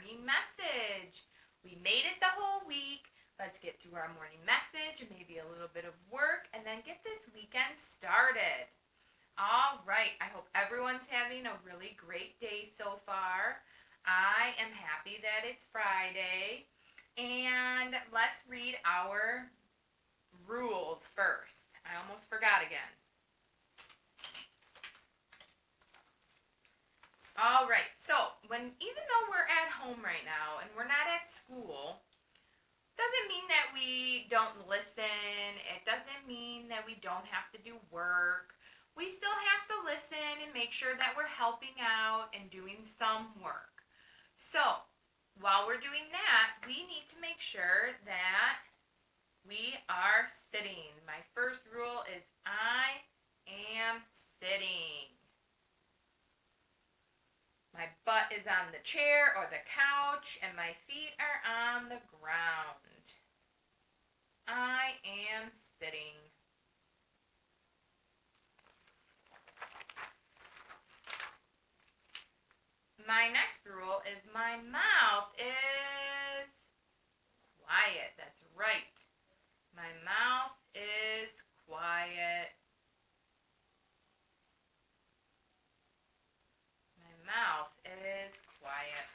morning message. We made it the whole week. Let's get through our morning message and maybe a little bit of work and then get this weekend started. All right, I hope everyone's having a really great day so far. I am happy that it's Friday. And let's read our rules first. I almost forgot again. All right, so even though we're at home right now and we're not at school, doesn't mean that we don't listen. It doesn't mean that we don't have to do work. We still have to listen and make sure that we're helping out and doing some work. So, while we're doing that, we need to make sure that we are sitting. My first rule is I am sitting. My butt is on the chair or the couch and my feet are on the ground. I am sitting. My next rule is my mouth is quiet. That's right. My mouth is quiet. My mouth is quiet.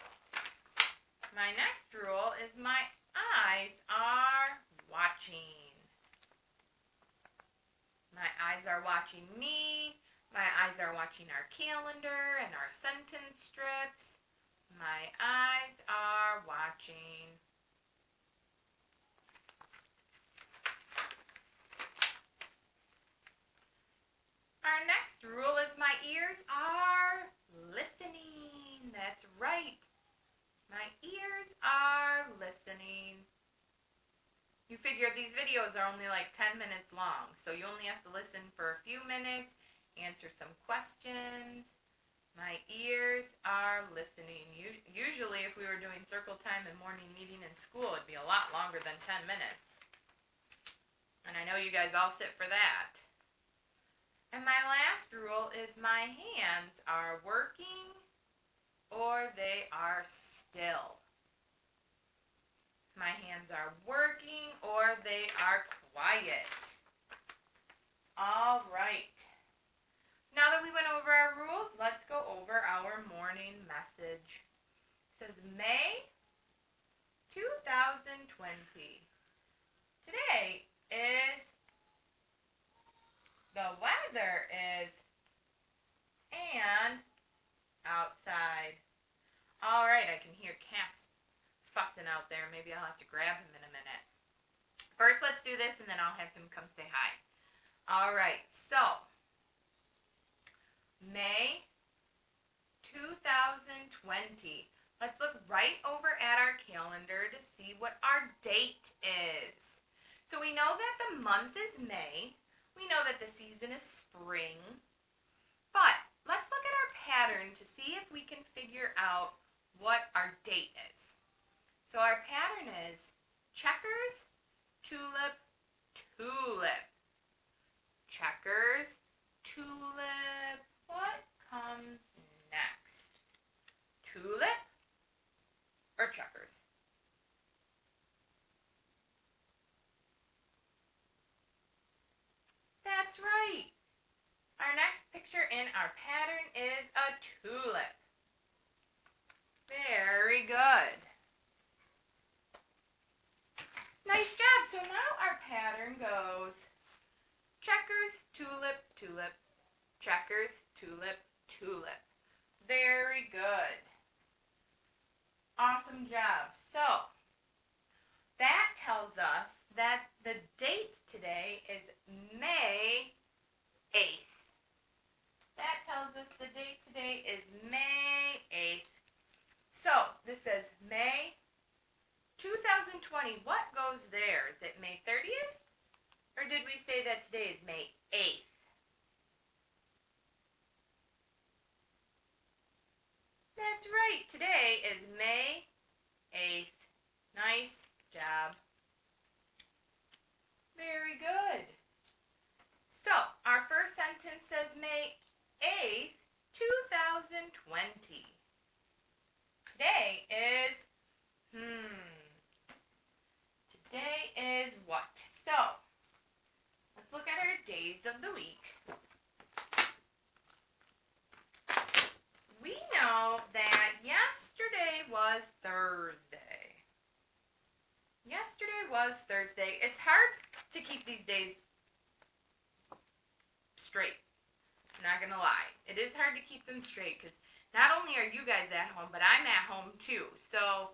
My next rule is my eyes are watching. My eyes are watching me. My eyes are watching our calendar and our sentence strips. My eyes are watching. Our next rule is my ears are listening. That's right. My ears are listening. You figure these videos are only like 10 minutes long, so you only have to listen for a few minutes, answer some questions. My ears are listening. Usually if we were doing circle time and morning meeting in school, it'd be a lot longer than 10 minutes. And I know you guys all sit for that. And my last rule is my hands are working or they are still. My hands are working or they are quiet. All right. Now that we went over our rules, let's go over our morning message. It says May 2020. Today is, the weather is, and outside. All right, I can hear Cass fussing out there. Maybe I'll have to grab him in a minute. First, let's do this, and then I'll have him come say hi. All right, so May 2020. Let's look right over at our calendar to see what our date is. So we know that the month is May. We know that the season is spring. But let's look at our pattern to see if we can figure out what our date is. So our pattern is checkers, tulip, tulip. Checkers, tulip. What comes next? Tulip or checkers? That's right. Our next picture in our pattern is a tulip. Very good. Nice job. So now our pattern goes checkers, tulip, tulip, checkers, tulip, tulip. Very good. Awesome job. So that tells us that the date today is May 8th. That tells us the date today is May 8th. So this says May 2020. What goes there? Is it May 30th? Or did we say that today is May 8th? That's right. Today is May 8th. Nice job. Very good. So, our first sentence says May 8th, 2020. Today is know that yesterday was Thursday. Yesterday was Thursday. It's hard to keep these days straight. Not gonna lie. It is hard to keep them straight because not only are you guys at home, but I'm at home too. So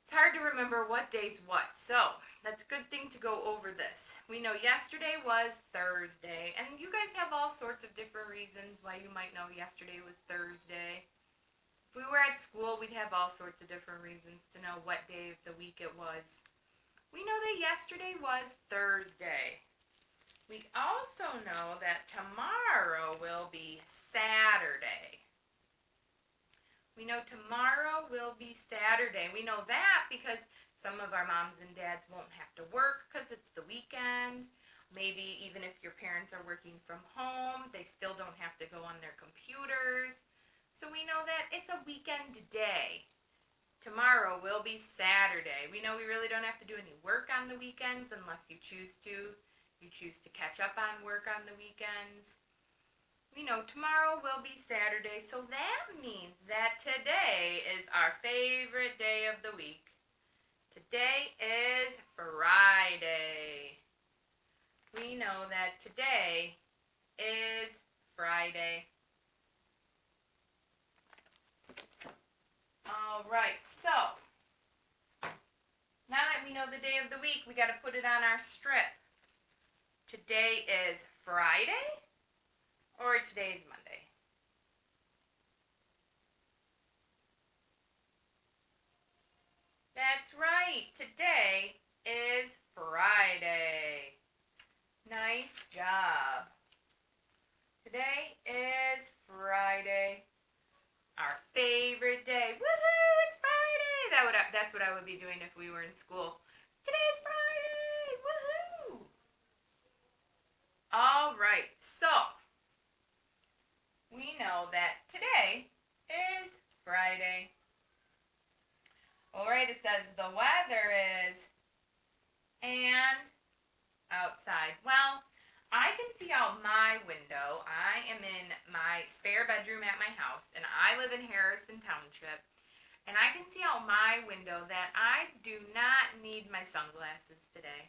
it's hard to remember what day's what. So that's a good thing to go over this. We know yesterday was Thursday, and you guys have all sorts of different reasons why you might know yesterday was Thursday. If we were at school, we'd have all sorts of different reasons to know what day of the week it was. We know that yesterday was Thursday. We also know that tomorrow will be Saturday. We know tomorrow will be Saturday. We know that because some of our moms and dads won't have to work because it's the weekend. Maybe even if your parents are working from home, they still don't have to go on their computers. So we know that it's a weekend day. Tomorrow will be Saturday. We know we really don't have to do any work on the weekends unless you choose to. You choose to catch up on work on the weekends. We know tomorrow will be Saturday, so that means that today is our favorite day of the week. Today is Friday. We know that today is Friday. All right, so now that we know the day of the week, we got to put it on our strip. Today is Friday or today is Monday? That's right. Today is Friday. Nice job. Today is Friday. Our favorite day. Woohoo! It's Friday. That's what I would be doing if we were in school. Today's Friday. Woohoo! All right. So we know that today is Friday. All right, it says the weather is and outside. Well, I can see out my window. I am in my spare bedroom at my house, and I live in Harrison Township. And I can see out my window that I do not need my sunglasses today.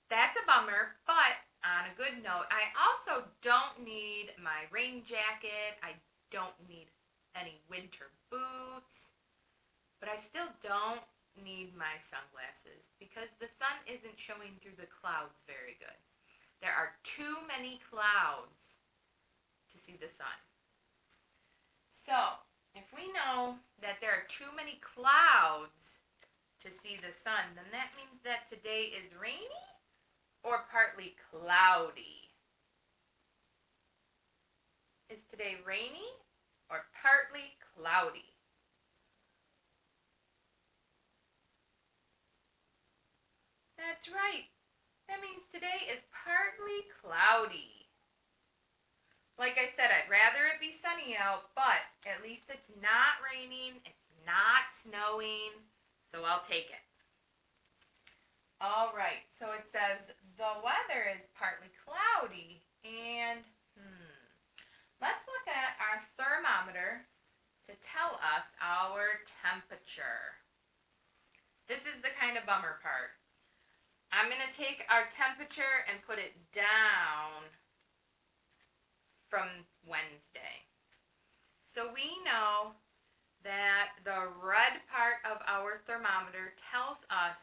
That's a bummer, but on a good note, I also don't need my rain jacket. I don't need any winter boots. But I still don't need my sunglasses because the sun isn't showing through the clouds very good. There are too many clouds to see the sun. So, if we know that there are too many clouds to see the sun, then that means that today is rainy or partly cloudy. Is today rainy or partly cloudy? That's right. That means today is partly cloudy. Like I said, I'd rather it be sunny out, but at least it's not raining, it's not snowing, so I'll take it. All right, so it says the weather is partly cloudy, and let's look at our thermometer to tell us our temperature. This is the kind of bummer part. I'm going to take our temperature and put it down from Wednesday. So we know that the red part of our thermometer tells us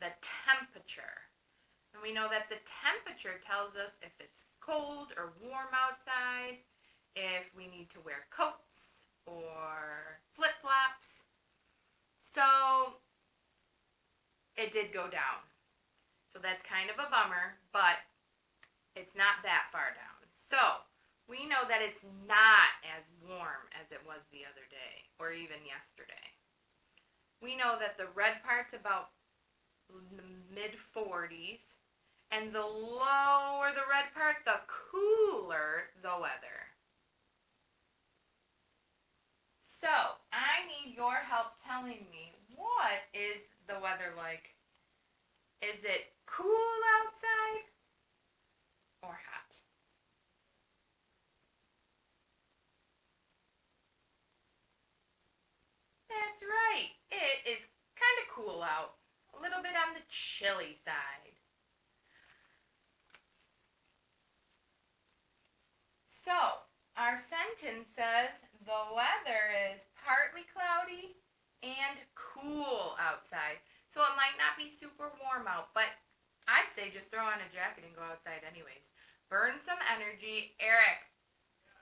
the temperature. And we know that the temperature tells us if it's cold or warm outside, if we need to wear coats or flip-flops. So it did go down. So that's kind of a bummer, but it's not that far down. So we know that it's not as warm as it was the other day or even yesterday. We know that the red part's about the mid-40s, and the lower the red part, the cooler the weather. So I need your help telling me, what is the weather like? Is it cool outside or hot? chilly side. So, our sentence says the weather is partly cloudy and cool outside. So it might not be super warm out, but I'd say just throw on a jacket and go outside anyways. Burn some energy. Eric,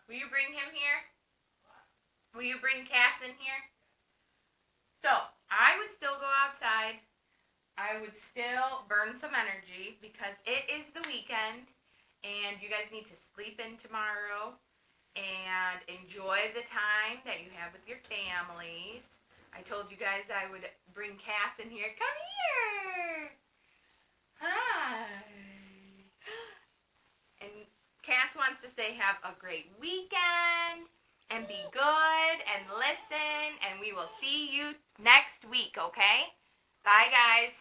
will you bring him here? Will you bring Cass in here? So, I would still go outside. I would still burn some energy because it is the weekend and you guys need to sleep in tomorrow and enjoy the time that you have with your families. I told you guys I would bring Cass in here. Come here. Hi. And Cass wants to say have a great weekend and be good and listen, and we will see you next week, okay? Bye, guys.